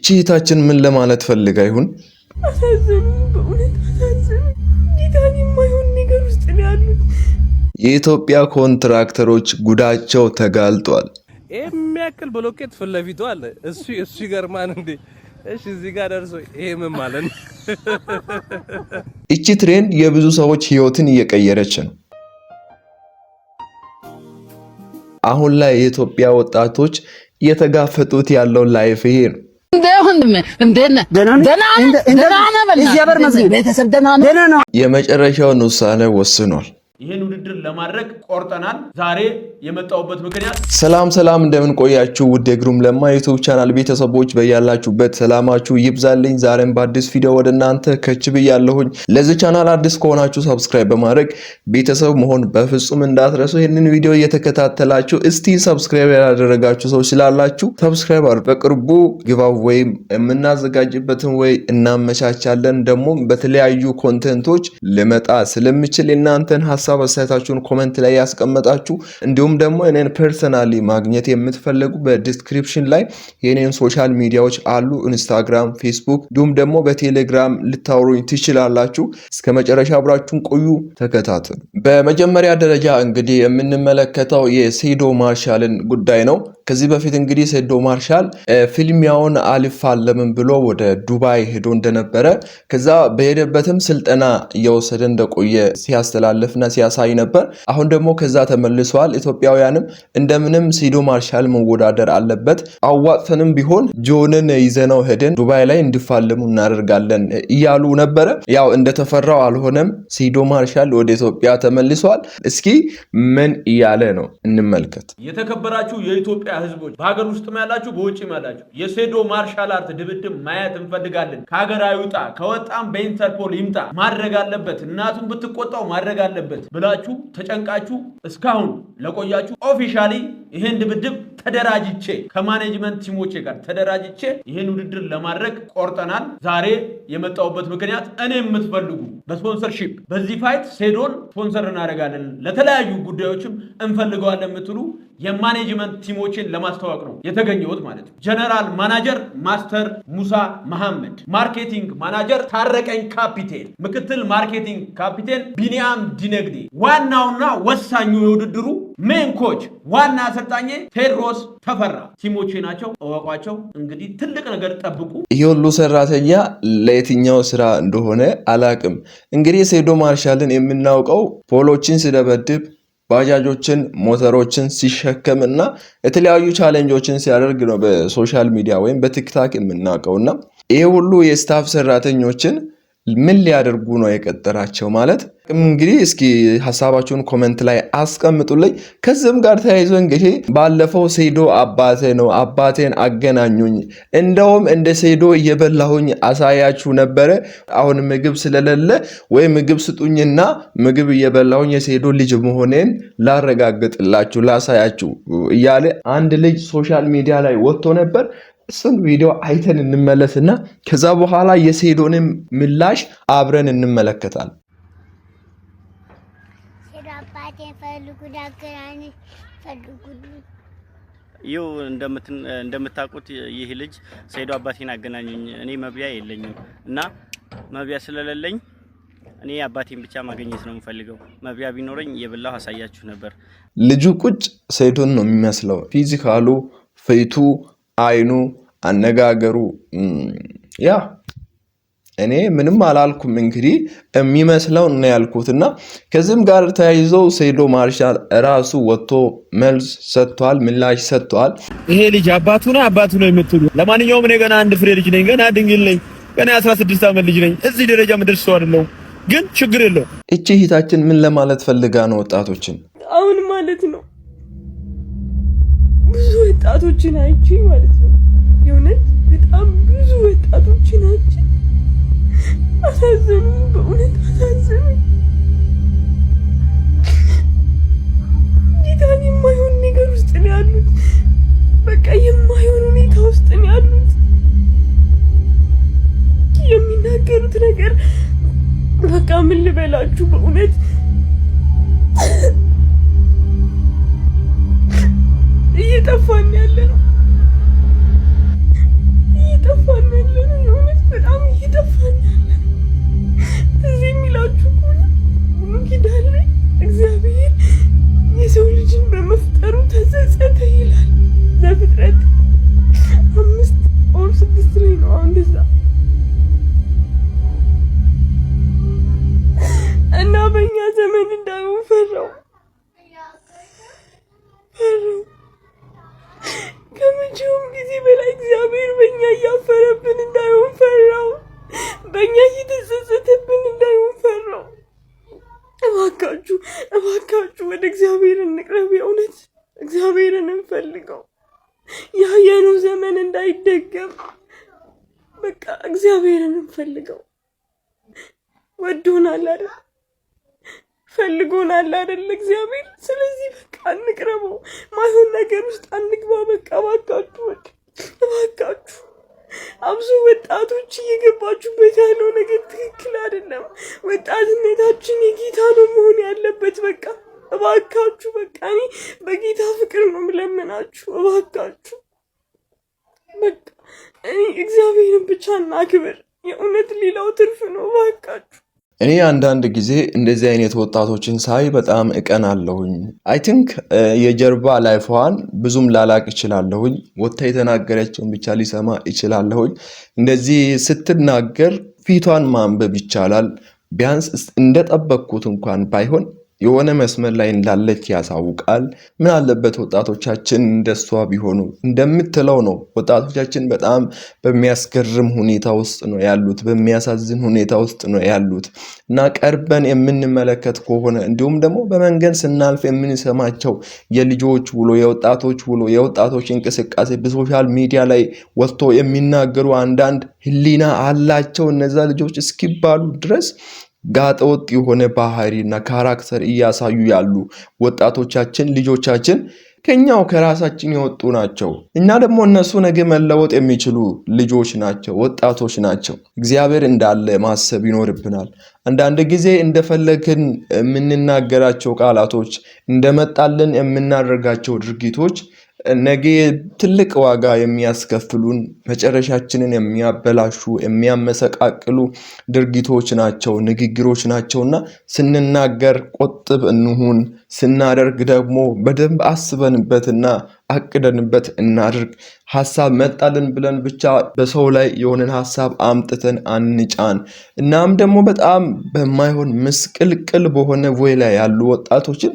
እቺታችን ምን ለማለት ፈልጋ ይሁን? አሳዘኑ፣ በእውነት አሳዘኑ። ጌታን የማይሆን ነገር ውስጥ ነው ያሉት። የኢትዮጵያ ኮንትራክተሮች ጉዳቸው ተጋልጧል። የሚያክል ብሎኬት ፊት ለፊቱ አለ። እሱ ይገርማል እንዴ! እሺ እዚህ ጋር ደርሶ ይሄ ምን ማለት ነው? እቺ ትሬንድ የብዙ ሰዎች ህይወትን እየቀየረች ነው። አሁን ላይ የኢትዮጵያ ወጣቶች እየተጋፈጡት ያለው ላይፍ ይሄ ነው። የመጨረሻውን ውሳኔ ወስኗል። ይሄን ውድድር ለማድረግ ቆርጠናል። ዛሬ የመጣውበት ምክንያት ሰላም እንደምን ቆያችሁ? ውድ የግሩም ለማ ዩቲዩብ ቻናል ቤተሰቦች በያላችሁበት ሰላማችሁ ይብዛልኝ። ዛሬም በአዲስ ቪዲዮ ወደ እናንተ ከች ብያለሁኝ። ለዚህ ቻናል አዲስ ከሆናችሁ ሰብስክራይብ በማድረግ ቤተሰብ መሆን በፍጹም እንዳትረሱ። ይሄንን ቪዲዮ እየተከታተላችሁ እስቲ ሰብስክራይብ ያላደረጋችሁ ሰዎች ስላላችሁ ሰብስክራይብ አድርጉ። በቅርቡ ጊቫዌይ የምናዘጋጅበትን ወይ እናመቻቻለን። ደግሞ በተለያዩ ኮንቴንቶች ልመጣ ስለምችል እናንተን ሐሳብ አስተያየታችሁን ኮሜንት ላይ ያስቀምጣችሁ። እንዲሁም ደግሞ እኔን ፐርሰናሊ ማግኘት የምትፈልጉ በዲስክሪፕሽን ላይ የኔን ሶሻል ሚዲያዎች አሉ፣ ኢንስታግራም፣ ፌስቡክ እንዲሁም ደግሞ በቴሌግራም ልታወሩኝ ትችላላችሁ። እስከ መጨረሻ አብራችሁን ቆዩ፣ ተከታተሉ። በመጀመሪያ ደረጃ እንግዲህ የምንመለከተው የሴዶ ማርሻልን ጉዳይ ነው። ከዚህ በፊት እንግዲህ ሴዶ ማርሻል ፊልሚያውን አልፋለምም ብሎ ወደ ዱባይ ሄዶ እንደነበረ ከዛ በሄደበትም ስልጠና እየወሰደ እንደቆየ ሲያስተላልፍና ሲያሳይ ነበር። አሁን ደግሞ ከዛ ተመልሷል። ኢትዮጵያውያንም እንደምንም ሴዶ ማርሻል መወዳደር አለበት፣ አዋጥተንም ቢሆን ጆንን ይዘነው ሄደን ዱባይ ላይ እንዲፋለሙ እናደርጋለን እያሉ ነበረ። ያው እንደተፈራው አልሆነም። ሴዶ ማርሻል ወደ ኢትዮጵያ ተመልሷል። እስኪ ምን እያለ ነው እንመልከት። የተከበራችሁ የኢትዮጵያ ህዝቦች በሀገር ውስጥም ያላችሁ በውጭም ያላችሁ የሴዶ ማርሻል አርት ድብድብ ማየት እንፈልጋለን። ከሀገር አይውጣ፣ ከወጣም በኢንተርፖል ይምጣ፣ ማድረግ አለበት፣ እናቱን ብትቆጣው ማድረግ አለበት ብላችሁ ተጨንቃችሁ እስካሁን ለቆያችሁ ኦፊሻሊ ይሄን ድብድብ ተደራጅቼ ከማኔጅመንት ቲሞቼ ጋር ተደራጅቼ ይሄን ውድድር ለማድረግ ቆርጠናል። ዛሬ የመጣውበት ምክንያት እኔ የምትፈልጉ በስፖንሰርሺፕ በዚህ ፋይት ሴዶን ስፖንሰር እናደርጋለን፣ ለተለያዩ ጉዳዮችም እንፈልገዋለን የምትሉ የማኔጅመንት ቲሞችን ለማስተዋወቅ ነው የተገኘሁት ማለት ነው። ጀነራል ማናጀር ማስተር ሙሳ መሐመድ፣ ማርኬቲንግ ማናጀር ታረቀኝ ካፒቴን፣ ምክትል ማርኬቲንግ ካፒቴን ቢኒያም ዲነግዴ፣ ዋናውና ወሳኙ የውድድሩ ሜን ኮች ዋና አሰልጣኝ ቴድሮስ ተፈራ ቲሞቼ ናቸው። እወቋቸው። እንግዲህ ትልቅ ነገር ጠብቁ። ይሄ ሁሉ ሰራተኛ ለየትኛው ስራ እንደሆነ አላቅም። እንግዲህ ሴዶ ማርሻልን የምናውቀው ፖሎችን ሲደበድብ፣ ባጃጆችን ሞተሮችን ሲሸከምና የተለያዩ ቻሌንጆችን ሲያደርግ ነው በሶሻል ሚዲያ ወይም በቲክታክ የምናውቀውና ይሄ ሁሉ የስታፍ ሰራተኞችን ምን ሊያደርጉ ነው የቀጠራቸው? ማለት እንግዲህ እስኪ ሐሳባችሁን ኮሜንት ላይ አስቀምጡልኝ። ከዚህም ጋር ተያይዞ እንግዲህ ባለፈው ሴዶ አባቴ ነው፣ አባቴን አገናኙኝ፣ እንደውም እንደ ሴዶ እየበላሁኝ አሳያችሁ ነበረ፣ አሁን ምግብ ስለሌለ ወይ ምግብ ስጡኝና ምግብ እየበላሁኝ የሴዶ ልጅ መሆኔን ላረጋግጥላችሁ ላሳያችሁ እያለ አንድ ልጅ ሶሻል ሚዲያ ላይ ወጥቶ ነበር። እሱን ቪዲዮ አይተን እንመለስና ከዛ በኋላ የሴዶንም ምላሽ አብረን እንመለከታለን። ይው እንደምታውቁት ይህ ልጅ ሴዶ አባቴን አገናኙኝ፣ እኔ መብያ የለኝም እና መብያ ስለሌለኝ እኔ አባቴን ብቻ ማግኘት ነው የምፈልገው። መብያ ቢኖረኝ የበላሁ አሳያችሁ ነበር። ልጁ ቁጭ ሴዶን ነው የሚመስለው። ፊዚካሉ፣ ፊቱ፣ አይኑ፣ አነጋገሩ ያ እኔ ምንም አላልኩም። እንግዲህ የሚመስለው ነው ያልኩትና ከዚህም ጋር ተያይዞ ሴዶ ማርሻል ራሱ ወጥቶ መልስ ሰጥቷል፣ ምላሽ ሰጥቷል። ይሄ ልጅ አባቱ ነው የምትሉ፣ ለማንኛውም እኔ ገና አንድ ፍሬ ልጅ ነኝ፣ ገና ድንግል ነኝ፣ ገና 16 ዓመት ልጅ ነኝ። እዚህ ደረጃ ምድርስ ሰው አይደለሁም፣ ግን ችግር የለውም። እቺ ሂታችን ምን ለማለት ፈልጋ ነው? ወጣቶችን አሁን ማለት ነው ብዙ ወጣቶችን አይቼ ማለት ነው የእውነት በጣም ብዙ ወጣቶችን አይቼ አሳዘኑ፣ በእውነት አሳዘኑ። ጌታን የማይሆን ነገር ውስጥ ነው ያሉት። በቃ የማይሆን ሁኔታ ውስጥ ነው ያሉት። የሚናገሩት ነገር በቃ ምን ልበላችሁ በእውነት እየጠፋን ያለ ነው፣ እየጠፋን እግዚአብሔርን እንፈልገው። ወዶናል አይደል? ፈልጎናል አይደል እግዚአብሔር። ስለዚህ በቃ እንቅረበው። ማይሆን ነገር ውስጥ አንግባ። በቃ እባካችሁ እባካችሁ። አብዙ ወጣቶች እየገባችሁበት ያለው ነገር ትክክል አይደለም። ወጣትነታችን የጌታ ነው መሆን ያለበት። በቃ እባካችሁ በቃ እኔ በጌታ ፍቅር ነው የምለምናችሁ። እባካችሁ በቃ እኔ እግዚአብሔርን ብቻ እናክብር። የእውነት ሌላው ትርፍ ነው። እባካችሁ እኔ አንዳንድ ጊዜ እንደዚህ አይነት ወጣቶችን ሳይ በጣም እቀናለሁኝ። አይ ቲንክ የጀርባ ላይፏን ብዙም ላላቅ እችላለሁኝ። ወጥታ የተናገረችውን ብቻ ሊሰማ እችላለሁኝ። እንደዚህ ስትናገር ፊቷን ማንበብ ይቻላል። ቢያንስ እንደጠበቅኩት እንኳን ባይሆን የሆነ መስመር ላይ እንዳለች ያሳውቃል። ምን አለበት ወጣቶቻችን እንደሷ ቢሆኑ እንደምትለው ነው። ወጣቶቻችን በጣም በሚያስገርም ሁኔታ ውስጥ ነው ያሉት፣ በሚያሳዝን ሁኔታ ውስጥ ነው ያሉት እና ቀርበን የምንመለከት ከሆነ እንዲሁም ደግሞ በመንገድ ስናልፍ የምንሰማቸው የልጆች ውሎ፣ የወጣቶች ውሎ፣ የወጣቶች እንቅስቃሴ በሶሻል ሚዲያ ላይ ወጥቶ የሚናገሩ አንዳንድ ህሊና አላቸው እነዛ ልጆች እስኪባሉ ድረስ ጋጠወጥ የሆነ ባህሪና ካራክተር እያሳዩ ያሉ ወጣቶቻችን ልጆቻችን ከኛው ከራሳችን የወጡ ናቸው። እና ደግሞ እነሱ ነገ መለወጥ የሚችሉ ልጆች ናቸው፣ ወጣቶች ናቸው። እግዚአብሔር እንዳለ ማሰብ ይኖርብናል። አንዳንድ ጊዜ እንደፈለግን የምንናገራቸው ቃላቶች፣ እንደመጣልን የምናደርጋቸው ድርጊቶች ነገ ትልቅ ዋጋ የሚያስከፍሉን መጨረሻችንን የሚያበላሹ የሚያመሰቃቅሉ ድርጊቶች ናቸው፣ ንግግሮች ናቸውና ስንናገር ቆጥብ እንሁን። ስናደርግ ደግሞ በደንብ አስበንበትና አቅደንበት እናድርግ። ሐሳብ መጣልን ብለን ብቻ በሰው ላይ የሆነን ሐሳብ አምጥተን አንጫን። እናም ደግሞ በጣም በማይሆን ምስቅልቅል በሆነ ወይ ላይ ያሉ ወጣቶችን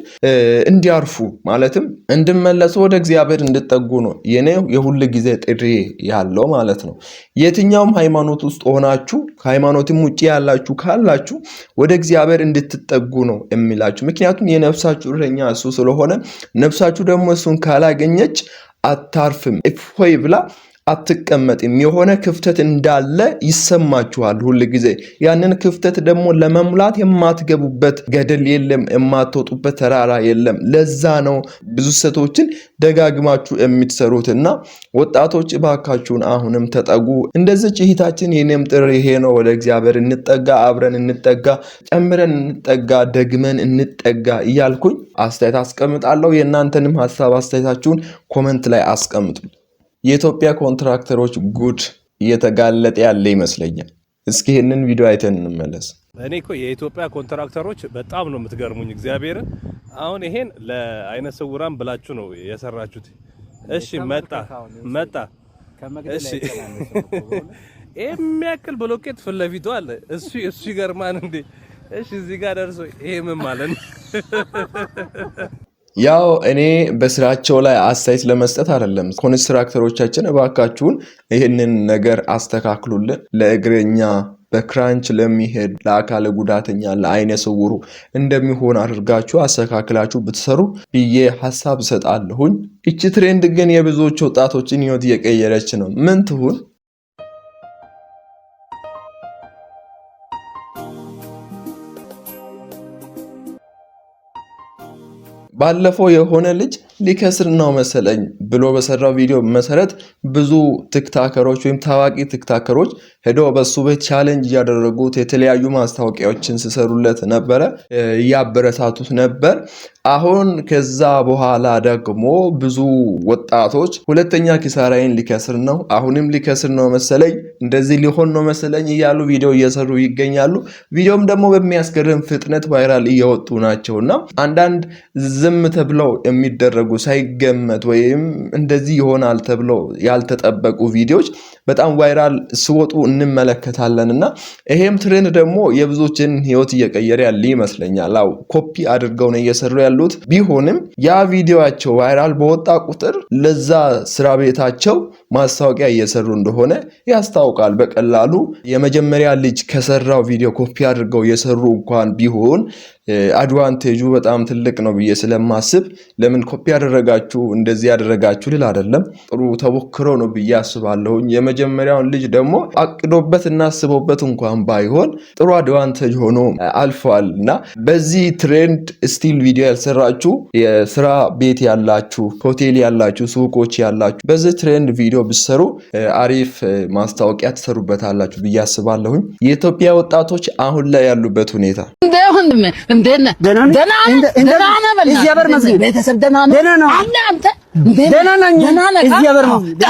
እንዲያርፉ ማለትም እንድመለሱ ወደ እግዚአብሔር እንድጠጉ ነው የኔ የሁሉ ጊዜ ጥሪ ያለው ማለት ነው። የትኛውም ሃይማኖት ውስጥ ሆናችሁ ከሃይማኖትም ውጪ ያላችሁ ካላችሁ ወደ እግዚአብሔር እንድትጠጉ ነው የሚላችሁ። ምክንያቱም የነፍሳችሁ እረኛ እሱ ስለሆነ ነፍሳችሁ ደግሞ እሱን ካላገኘች አታርፍም፣ እፎይ ብላ አትቀመጥም። የሆነ ክፍተት እንዳለ ይሰማችኋል ሁሉ ጊዜ። ያንን ክፍተት ደግሞ ለመሙላት የማትገቡበት ገደል የለም፣ የማትወጡበት ተራራ የለም። ለዛ ነው ብዙ ስህተቶችን ደጋግማችሁ የምትሰሩትና ወጣቶች እባካችሁን አሁንም ተጠጉ። እንደዚች እህታችን የኔም ጥሪ ይሄ ነው። ወደ እግዚአብሔር እንጠጋ፣ አብረን እንጠጋ፣ ጨምረን እንጠጋ፣ ደግመን እንጠጋ እያልኩኝ አስተያየት አስቀምጣለሁ። የእናንተንም ሀሳብ አስተያየታችሁን ኮመንት ላይ አስቀምጡ። የኢትዮጵያ ኮንትራክተሮች ጉድ እየተጋለጠ ያለ ይመስለኛል። እስኪ ይሄንን ቪዲዮ አይተን እንመለስ። እኔ እኮ የኢትዮጵያ ኮንትራክተሮች በጣም ነው የምትገርሙኝ። እግዚአብሔር አሁን ይሄን ለአይነ ስውራን ብላችሁ ነው የሰራችሁት። እሺ መጣ እሺ የሚያክል ብሎኬት ፊት ለፊቱ አለ። እሱ ይገርማል እንዴ! እሺ እዚህ ጋር ደርሶ ይሄ ምን ማለት ነው? ያው እኔ በስራቸው ላይ አስተያየት ለመስጠት አይደለም። ኮንስትራክተሮቻችን እባካችሁን ይህንን ነገር አስተካክሉልን። ለእግረኛ በክራንች ለሚሄድ ለአካለ ጉዳተኛ ለአይነ ስውሩ እንደሚሆን አድርጋችሁ አስተካክላችሁ ብትሰሩ ብዬ ሐሳብ እሰጣለሁኝ። እቺ ትሬንድ ግን የብዙዎች ወጣቶችን ህይወት እየቀየረች ነው። ምን ትሁን? ባለፈው የሆነ ልጅ ሊከስር ነው መሰለኝ ብሎ በሰራው ቪዲዮ መሰረት ብዙ ቲክታከሮች ወይም ታዋቂ ቲክታከሮች ሄደው በሱ ቤት ቻሌንጅ ያደረጉት የተለያዩ ማስታወቂያዎችን ሲሰሩለት ነበረ፣ ያበረታቱት ነበር። አሁን ከዛ በኋላ ደግሞ ብዙ ወጣቶች ሁለተኛ ኪሳራዬን ሊከስር ነው፣ አሁንም ሊከስር ነው መሰለኝ፣ እንደዚህ ሊሆን ነው መሰለኝ እያሉ ቪዲዮ እየሰሩ ይገኛሉ። ቪዲዮም ደግሞ በሚያስገርም ፍጥነት ቫይራል እየወጡ ናቸውና አንዳንድ ዝም ተብለው የሚደረጉ ሳይገመት ወይም እንደዚህ ይሆናል ተብለው ያልተጠበቁ ቪዲዮዎች በጣም ቫይራል ሲወጡ እንመለከታለንና ይሄም ትሬንድ ደግሞ የብዙዎችን ህይወት እየቀየረ ያለ ይመስለኛል። አው ኮፒ አድርገው ነው እየሰሩ ያሉት። ቢሆንም ያ ቪዲዮአቸው ቫይራል በወጣ ቁጥር ለዛ ስራ ቤታቸው ማስታወቂያ እየሰሩ እንደሆነ ያስታውቃል በቀላሉ። የመጀመሪያ ልጅ ከሰራው ቪዲዮ ኮፒ አድርገው የሰሩ እንኳን ቢሆን አድቫንቴጁ በጣም ትልቅ ነው ብዬ ስለማስብ ለምን ኮፒ ያደረጋችሁ እንደዚህ ያደረጋችሁ ልል አይደለም። ጥሩ ተሞክሮ ነው ብዬ አስባለሁኝ። የመጀመሪያውን ልጅ ደግሞ አቅዶበት እና አስቦበት እንኳን ባይሆን ጥሩ አድቫንቴጅ ሆኖ አልፏል እና በዚህ ትሬንድ ስቲል ቪዲዮ ያልሰራችሁ የስራ ቤት ያላችሁ፣ ሆቴል ያላችሁ፣ ሱቆች ያላችሁ በዚህ ትሬንድ ቪዲዮ ብትሰሩ አሪፍ ማስታወቂያ ትሰሩበታላችሁ ብዬ አስባለሁኝ። የኢትዮጵያ ወጣቶች አሁን ላይ ያሉበት ሁኔታ እንደነ ደና እዚያ በር መስጊድ ቤተሰብ ደና ነው አለ አንተ ደና ነኝ እዚያ በር መስጊድ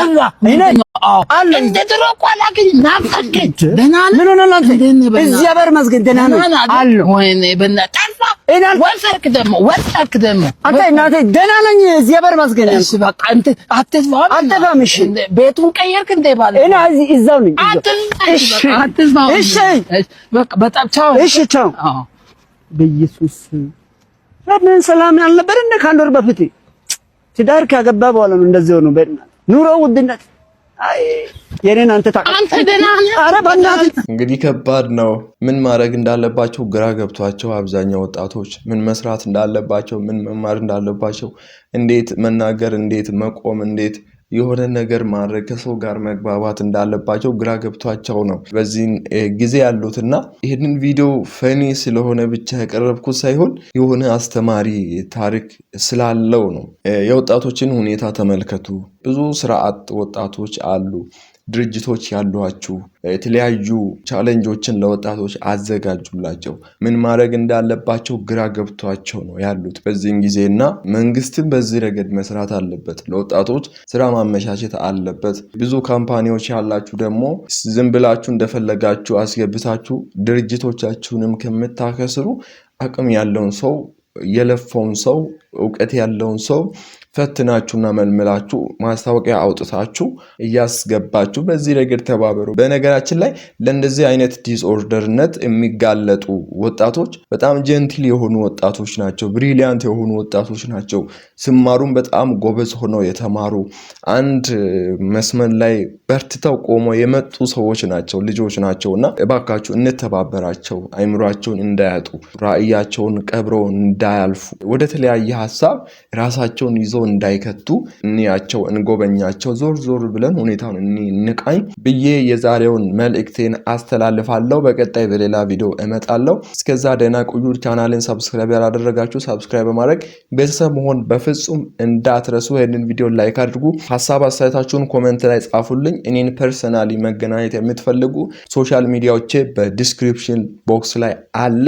አለ እንደ ድሮ ቆላግኝ ናፈቀኝ ደና ነው እዚያ በር መስጊድ ደና ነው አለ ወይኔ በእናትህ ወሰድክ ደግሞ አንተ እናቴ ደና ነኝ እዚያ በር መስጊድ እሺ በቃ አንተ አትፋም እሺ ቤቱን ቀየርክ እንደ ባለ እኔ እዛው ነኝ አትፋም እሺ በቃ በጣም ቻው እሺ ቻው በኢየሱስ ለምን ሰላም ያልነበር እንደ ካንዶር በፊት ትዳር ካገባ በኋላ ነው እንደዚህ ሆኖ ኑሮ ውድነት አይ የኔን አንተ ደና አረ በእናትህ እንግዲህ ከባድ ነው። ምን ማድረግ እንዳለባቸው ግራ ገብቷቸው አብዛኛው ወጣቶች ምን መስራት እንዳለባቸው፣ ምን መማር እንዳለባቸው፣ እንዴት መናገር፣ እንዴት መቆም፣ እንዴት የሆነ ነገር ማድረግ ከሰው ጋር መግባባት እንዳለባቸው ግራ ገብቷቸው ነው በዚህ ጊዜ ያሉትና ይሄንን ቪዲዮ ፈኒ ስለሆነ ብቻ ያቀረብኩት ሳይሆን የሆነ አስተማሪ ታሪክ ስላለው ነው። የወጣቶችን ሁኔታ ተመልከቱ። ብዙ ስራ አጥ ወጣቶች አሉ። ድርጅቶች ያሏችሁ የተለያዩ ቻሌንጆችን ለወጣቶች አዘጋጁላቸው። ምን ማድረግ እንዳለባቸው ግራ ገብቷቸው ነው ያሉት በዚህ ጊዜና መንግስትም በዚህ ረገድ መስራት አለበት። ለወጣቶች ስራ ማመቻቸት አለበት። ብዙ ካምፓኒዎች ያላችሁ ደግሞ ዝም ብላችሁ እንደፈለጋችሁ አስገብታችሁ ድርጅቶቻችሁንም ከምታከስሩ አቅም ያለውን ሰው፣ የለፈውን ሰው፣ ዕውቀት ያለውን ሰው ፈትናችሁና መልመላችሁ ማስታወቂያ አውጥታችሁ እያስገባችሁ በዚህ ረገድ ተባበሩ። በነገራችን ላይ ለእንደዚህ አይነት ዲስኦርደርነት የሚጋለጡ ወጣቶች በጣም ጀንትል የሆኑ ወጣቶች ናቸው። ብሪሊያንት የሆኑ ወጣቶች ናቸው። ስማሩም በጣም ጎበዝ ሆነው የተማሩ አንድ መስመር ላይ በርትተው ቆመው የመጡ ሰዎች ናቸው፣ ልጆች ናቸውና እባካችሁ እንተባበራቸው። አይምሯቸውን እንዳያጡ፣ ራዕያቸውን ቀብረው እንዳያልፉ፣ ወደ ተለያየ ሀሳብ ራሳቸውን ይዘው እንዳይከቱ እንያቸው፣ እንጎበኛቸው። ዞር ዞር ብለን ሁኔታውን እንቃኝ ብዬ የዛሬውን መልእክቴን አስተላልፋለሁ። በቀጣይ በሌላ ቪዲዮ እመጣለሁ። እስከዛ ደህና ቆዩ። ቻናሌን ሰብስክራይብ ያላደረጋችሁ ሰብስክራይብ በማድረግ ቤተሰብ መሆን በፍጹም እንዳትረሱ። ይህንን ቪዲዮ ላይክ አድርጉ። ሀሳብ አስተያየታችሁን ኮሜንት ላይ ጻፉልኝ። እኔን ፐርሰናሊ መገናኘት የምትፈልጉ ሶሻል ሚዲያዎቼ በዲስክሪፕሽን ቦክስ ላይ አለ።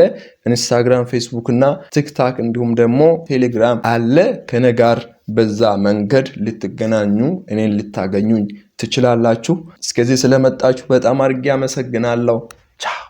ኢንስታግራም፣ ፌስቡክ እና ቲክታክ እንዲሁም ደግሞ ቴሌግራም አለ። ከነጋር በዛ መንገድ ልትገናኙ እኔን ልታገኙኝ ትችላላችሁ። እስከዚህ ስለመጣችሁ በጣም አድርጌ አመሰግናለሁ። ቻው።